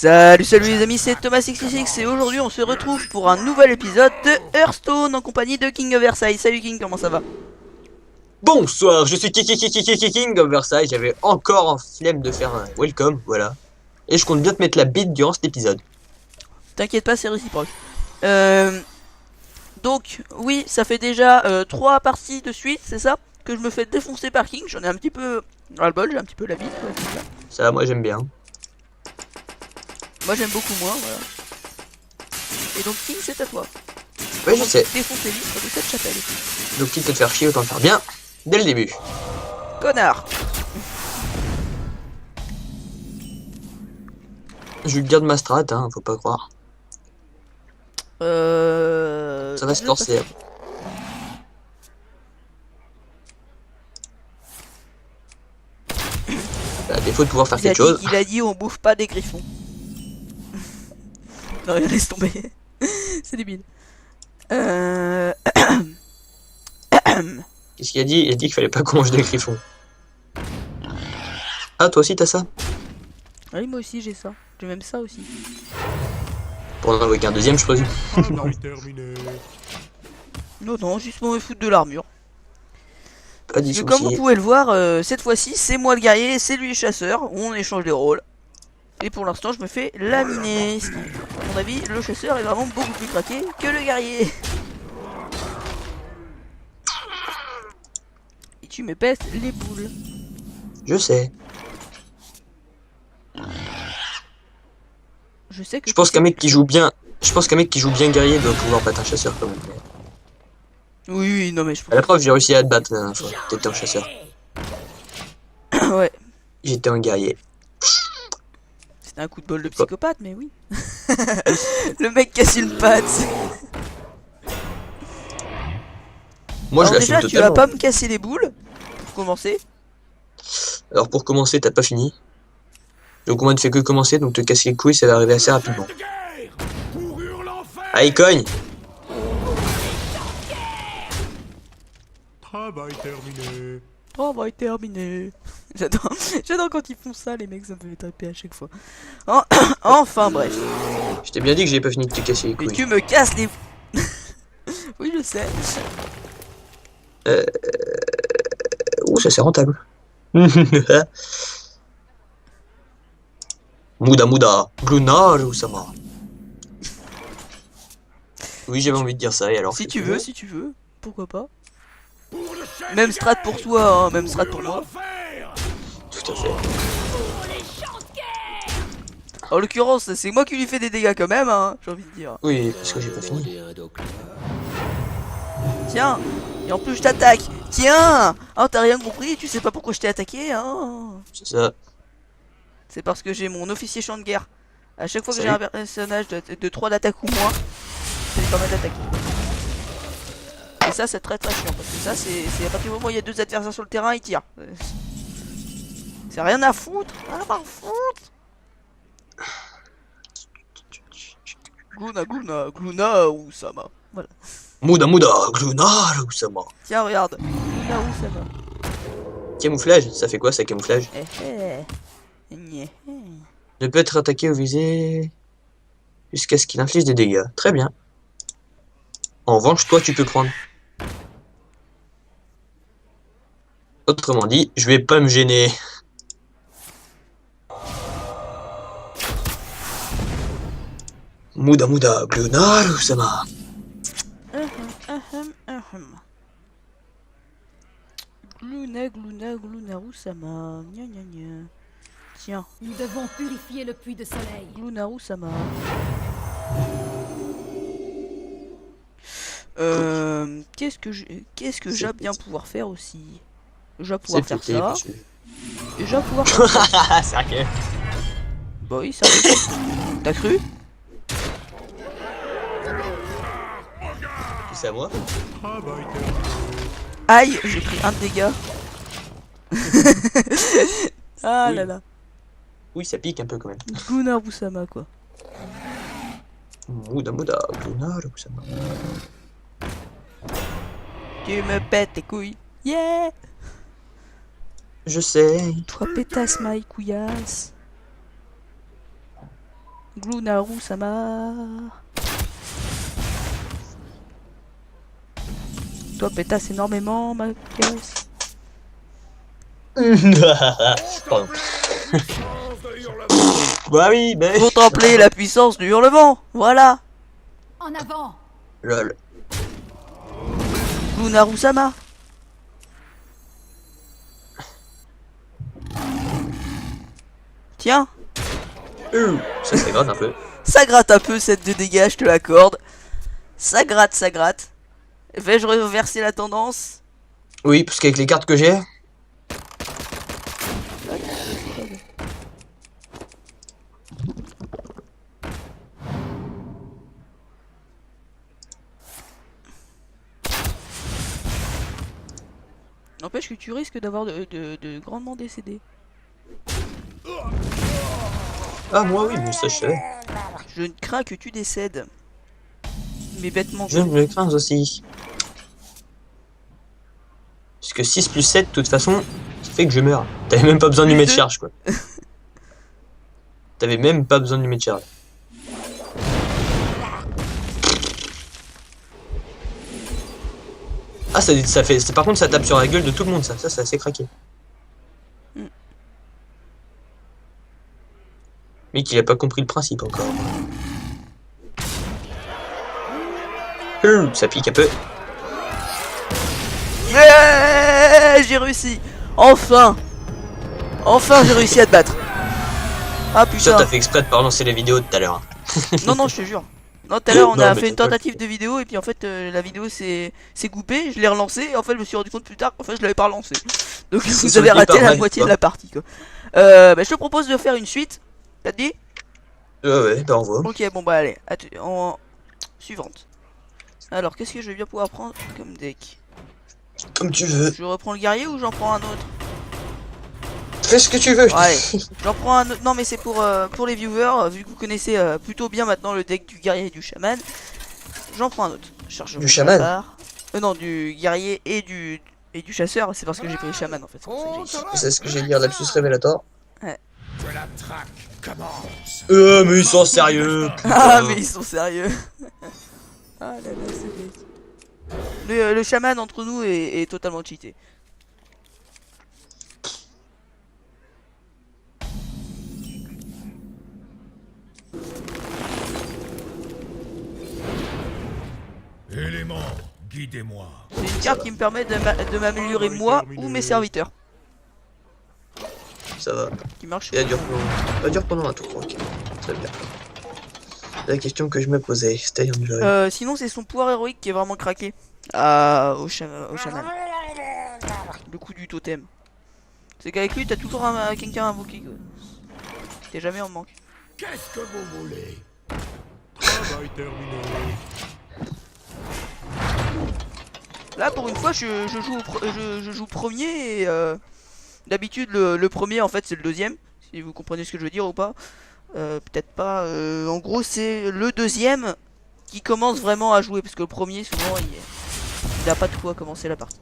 Salut les amis, c'est Thomas66 et aujourd'hui on se retrouve pour un nouvel épisode de Hearthstone en compagnie de King of Versailles. Salut King, comment ça va? Bonsoir, je suis King of Versailles, j'avais encore en flemme de faire un welcome, voilà. Et je compte bien te mettre la bite durant cet épisode. T'inquiète pas, c'est réciproque. Donc, oui, ça fait déjà 3 parties de suite, c'est ça? Que je me fais défoncer par King, j'en ai un petit peu ras-le-bol, j'ai un petit peu la bite. Ouais, ça, moi j'aime bien. moi j'aime beaucoup moins, voilà. Et donc King, c'est à toi. Ouais, je sais. Défoncer l'istre de cette chapelle. Donc quitte à te faire chier, autant le faire bien dès le début. Connard. Je garde ma strat, hein, faut pas croire. Ça va se corser. À défaut de pouvoir faire quelque chose. Il a dit on bouffe pas des griffons. Non, laisse tomber. C'est débile. Qu'est-ce qu'il a dit? Il a dit qu'il fallait pas qu'on mange des griffons. Ah, toi aussi t'as ça? Oui, moi aussi j'ai ça. J'ai même ça aussi. Pour en envoyer qu'un deuxième, je présume. Non, non, juste pour me foutre de l'armure. Pas de Comme vous soucis. pouvez le voir, cette fois-ci, c'est moi le guerrier, c'est lui le chasseur. On échange les rôles. Et pour l'instant, je me fais laminer. Ce qui, à mon avis, le chasseur est vraiment beaucoup plus craqué que le guerrier. Et tu me pètes les boules. Je sais. Je sais que. Je pense qu'un mec qui joue bien. Je pense qu'un mec qui joue bien guerrier doit pouvoir battre un chasseur quand même. Oui, oui, non mais je À la preuve, j'ai réussi à te battre la dernière fois. T'étais un chasseur. Ouais. J'étais un guerrier. C'était un coup de bol de psychopathe, mais oui. Le mec casse une patte. Moi, Alors je l'assume déjà, tu vas totalement. pas me casser les boules, pour commencer. Alors, pour commencer, t'as pas fini. Donc, moi, ne fait que commencer, donc te casser les couilles, ça va arriver assez rapidement. Ah, il cogne! Travail terminé. Travail terminé. J'adore quand ils font ça, les mecs, ça me fait taper à chaque fois. Enfin bref. Je t'ai bien dit que j'avais pas fini de te casser les Et couilles. tu me casses les... Oui, je sais. Ouh, ça c'est rentable. Muda, Glunar Sama. Oui, j'avais envie de dire ça, et alors? Si tu veux, pourquoi pas. Même strat pour toi, hein, même strat pour moi. Tout à fait. En l'occurrence, c'est moi qui lui fais des dégâts quand même, hein, j'ai envie de dire. Oui, parce que j'ai pas fini. Tiens, et en plus je t'attaque. Tiens. Oh, t'as rien compris, tu sais pas pourquoi je t'ai attaqué, hein. C'est ça. C'est parce que j'ai mon officier champ de guerre. À chaque fois que j'ai Salut. un personnage de 3 d'attaque ou moins, ça lui permet d'attaquer. Et ça, c'est très chiant parce que ça, c'est à partir du moment où il y a 2 adversaires sur le terrain, ils tirent. C'est rien à foutre. Rien à foutre. Gluna ou Sama. Voilà. Muda, Glunar Sama. Tiens, regarde. Gluna ou Sama. Camouflage, ça fait quoi ça, camouflage? Nyeh. Ne peut être attaqué ou visé jusqu'à ce qu'il inflige des dégâts. Très bien. En revanche, toi, tu peux prendre. Autrement dit, je vais pas me gêner. Muda, Glunar Sama. Gluna ou Sama. Gna gna gna. Tiens, Nous devons purifier le puits de soleil. Gluna ou Sama. Qu'est-ce que j'ai bien pouvoir faire aussi? Je vais pouvoir faire ça. Et je vais pouvoir faire ça. Sérieux? Bah oui, ça. T'as cru? C'est à moi? Travail terminé. Aïe, j'ai pris un de dégâts. Ah Oui. là là. Oui, ça pique un peu quand même. Gluna ou Sama quoi. Muda, Glunar Sama. Tu me pètes les couilles. Yeah. Je sais. Toi pétasse maille couillasse. Glunaru-sama. Toi pétasse énormément, ma casse. Pardon. Bah oui, mais... Contempler la puissance du hurlement. Voilà. En avant. Lol. Glunaru-sama. Tiens, Ça gratte un peu. ça gratte un peu cette de dégâts, je te l'accorde. Ça gratte, ça gratte. Vais-je reverser la tendance? Oui, parce qu'avec les cartes que j'ai... N'empêche que tu risques d'avoir de grandement décédés. Ah, moi oui, mais ça je savais. Je ne crains que tu décèdes. Mais bêtement. Je le crains aussi. Puisque 6 plus 7, de toute façon, ça fait que je meurs. T'avais même pas besoin de lui mettre charge, quoi. T'avais même pas besoin de lui mettre charge. Ah, ça fait... Par contre, ça tape sur la gueule de tout le monde, ça. Ça, c'est assez craqué. Mais qu'il a pas compris le principe encore. Ça pique un peu. Yeah, j'ai réussi. Enfin. Enfin, j'ai réussi à te battre. Ah Ça, putain. t'as fait exprès de pas relancer les vidéos tout à l'heure. Non, non, je te jure. Non, tout à l'heure, on Non, a mais fait une t'as pas- tentative de vidéo et puis en fait, la vidéo s'est coupée. Je l'ai relancée et en fait, je me suis rendu compte plus tard qu'en fait, je l'avais pas relancée. Donc, vous sauté avez raté par la mal, moitié quoi. de la partie, quoi. Bah, je te propose de faire une suite. T'as dit? Ouais, bah au revoir. Ok, bon, bah, allez. Suivante. Alors, qu'est-ce que je vais bien pouvoir prendre comme deck? Comme tu veux. Je reprends le guerrier ou j'en prends un autre? Fais ce que tu veux. Ouais, j'en prends un autre. Non, mais c'est pour les viewers, vu que vous connaissez plutôt bien maintenant le deck du guerrier et du chaman. J'en prends un autre. Chargement Du chaman? barbare. Non, du guerrier et du chasseur. C'est parce que j'ai pris le chaman en fait. C'est pour ça que j'ai dit. C'est ce que j'ai dit, lapsus révélateur. Ouais. Que la traque commence. Mais ils sont sérieux. Ah, putain. mais ils sont sérieux. Ah là là, c'est bête. Le chaman entre nous est totalement cheaté. Élément, guidez-moi. C'est une carte qui me permet de m'améliorer moi ou mes serviteurs. Ça va. Qui marche. Ça dure pendant un tour, ok. Très bien. La question que je me posais, stay enjoy. Sinon, c'est son pouvoir héroïque qui est vraiment craqué. Au chaman. Le coup du totem. C'est qu'avec lui, t'as toujours quelqu'un à invoquer. Quoi. T'es jamais en manque. Qu'est-ce que vous voulez? Ah, Travail terminé. Là, pour une fois, je joue premier et d'habitude, le premier, en fait, c'est le deuxième. Si vous comprenez ce que je veux dire ou pas. Peut-être pas. En gros, c'est le deuxième qui commence vraiment à jouer. Parce que le premier, souvent, il a pas de quoi commencer la partie.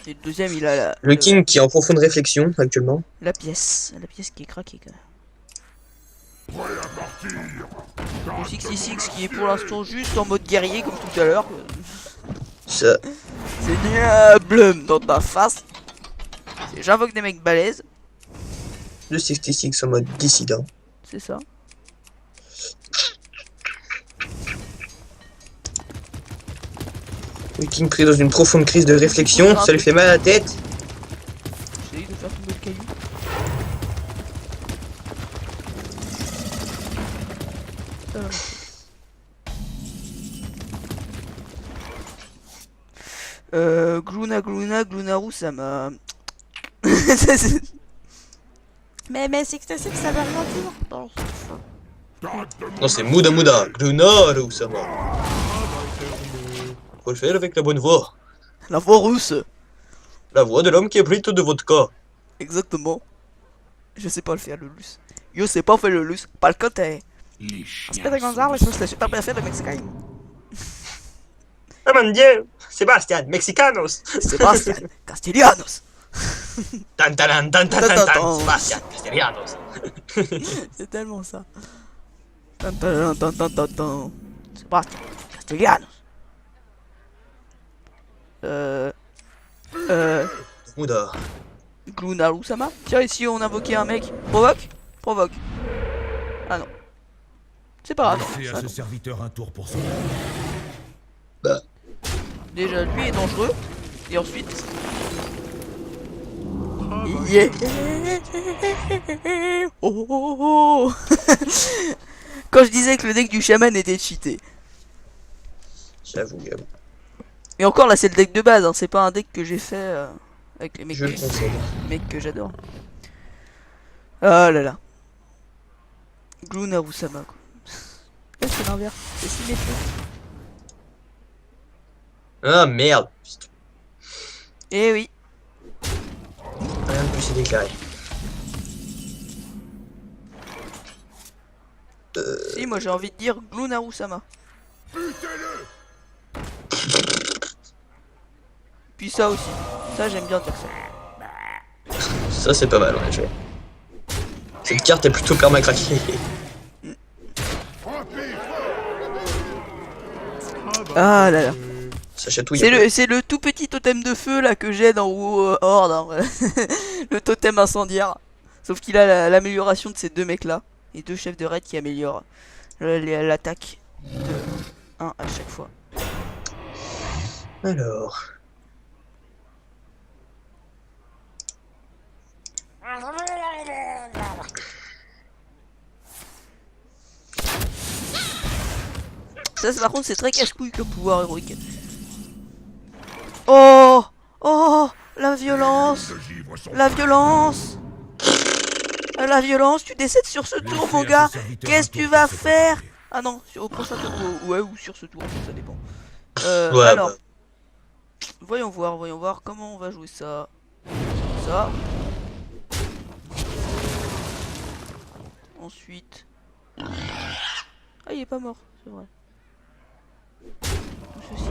Et le deuxième, il a Le King qui est en profonde réflexion actuellement. la pièce qui est craquée quand même. Le 66 qui est pour l'instant juste en mode guerrier comme tout à l'heure. Ça. C'est diable dans ta face. J'invoque des mecs balèzes, Le 66 en mode dissident. c'est ça. Le King pris dans une profonde crise de réflexion. Ça lui fait mal à la tête. J'essaye de faire tomber le caillou. Ça va marcher. Glunaru, ça m'a... mais c'est que ça veut rien dire. Non. Non, c'est Muda Muda. Glunaru Sama. Travail terminé. Faut le faire avec la bonne voix. La voix russe. La voix de l'homme qui est pris de vodka. Exactement. Je sais pas le faire, le lus. Yo sais pas faire le lus. Pas le côté. Les chiens Aspetta sont Gonzalo, eso está super perfecto mexicain. Ah mon dieu. Sébastien, Mexicanos. Sebastián Castellanos. Tan, tan, tan, tan, tan, tan, Sebastian Castellanos. C'est tellement ça. Tan, tan, tan, tan, tan, tan. Sebastian Castellanos. Oula. Glunaru-sama. Tiens, ici on invoquait un mec. Provoque. Provoque. Ah non. C'est pas grave. Laissez Ça, à ce non. serviteur un tour pour son. Bah, Déjà, lui est dangereux. Et ensuite. Yeah. Oh, oh, oh. Quand je disais que le deck du chaman était cheaté. j'avoue, j'avoue. Et encore là, c'est le deck de base. Hein. C'est pas un deck que j'ai fait avec les mecs, Je le conseille. mecs que j'adore. Ah là là. Glunaru-sama quoi. C'est l'inverse. C'est symétrique. Ah merde. Putain, Eh oui. rien de plus c'est déclaré. Si, moi j'ai envie de dire Glunaru-sama. Puis ça aussi. Ça, j'aime bien dire ça. Ça c'est pas mal en effet. Cette carte est plutôt permacraquée. Ah là là. Ça chatouille. un peu. C'est le tout petit totem de feu là que j'ai dans Horde. Hein, voilà. Le totem incendiaire. Sauf qu'il a l'amélioration de ces deux mecs là. Et deux chefs de raid qui améliorent l'attaque de 1 à chaque fois. Alors. Ça, par contre, c'est très casse-couille comme pouvoir héroïque. Oh! Oh! La violence! Le givre sont. La violence! La violence, tu décèdes sur ce tour, mon gars! Qu'est-ce que tu vas faire? Ah non, au prochain tour, ouais, ou sur ce tour, ça dépend. Ouais, Alors, bah. voyons voir comment on va jouer ça. Ça. Ensuite. Ah, il est pas mort, c'est vrai. Ceci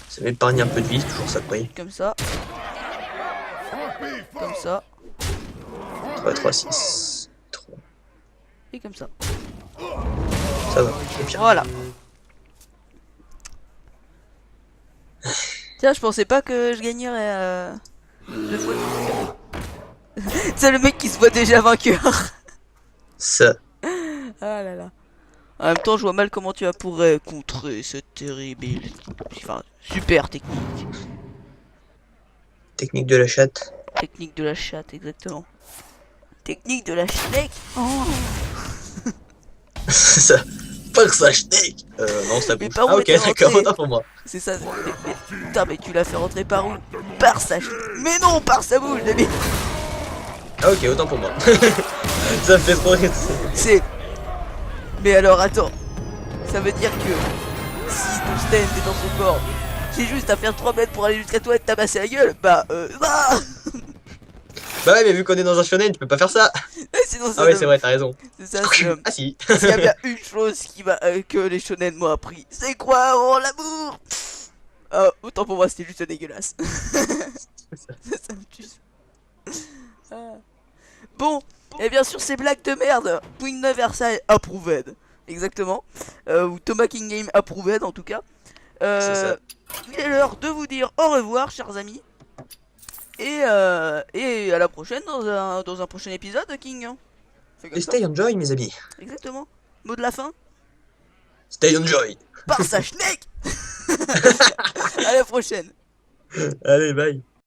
Ça m'épargne un peu de vie, c'est toujours ça de prix. est comme ça. Comme ça. 3, 3, 6. 3. Et comme ça. Ça va, c'est pire. Voilà. Tiens, je pensais pas que je gagnerais 2 fois de suite. C'est le mec qui se voit déjà vainqueur. Ça. Ah là là. En même temps, je vois mal comment tu vas pourrais contrer cette terrible, enfin, super technique. Technique de la chatte. Technique de la chatte, exactement. Technique de la schneck. Oh. Ça. Pas que ça steak. Non, ça Mais bouge. par où Ah ok, était d'accord, rentré autant pour moi. C'est ça. Putain, mais tu l'as fait rentrer par où? Par sa mais non, par sa bouche, David. Ah ok, autant pour moi. Ça me fait trop rire. C'est... Mais alors attends, ça veut dire que si ton stand est dans son corps, j'ai juste à faire 3 mètres pour aller jusqu'à toi et te tabasser la gueule, bah ah. Bah ouais, mais vu qu'on est dans un shonen, tu peux pas faire ça. Sinon, ça Ah ouais, c'est vrai, t'as raison. C'est ça, c'est Ah si. s'il y a bien une chose qui va, que les shonen m'ont appris, c'est croire en l'amour. Autant pour moi, c'était juste dégueulasse. Ça me tue. Ah. Bon, et bien sûr, ces blagues de merde, Queen of Versailles approved. Exactement. Ou Thomas King Game approved en tout cas. C'est ça. Il est l'heure de vous dire au revoir, chers amis. Et à la prochaine dans un prochain épisode, King. Fais comme Et ça. stay enjoy, mes amis. Exactement. Mot de la fin. Stay enjoy. Par sa schneck. À la prochaine. Allez, bye.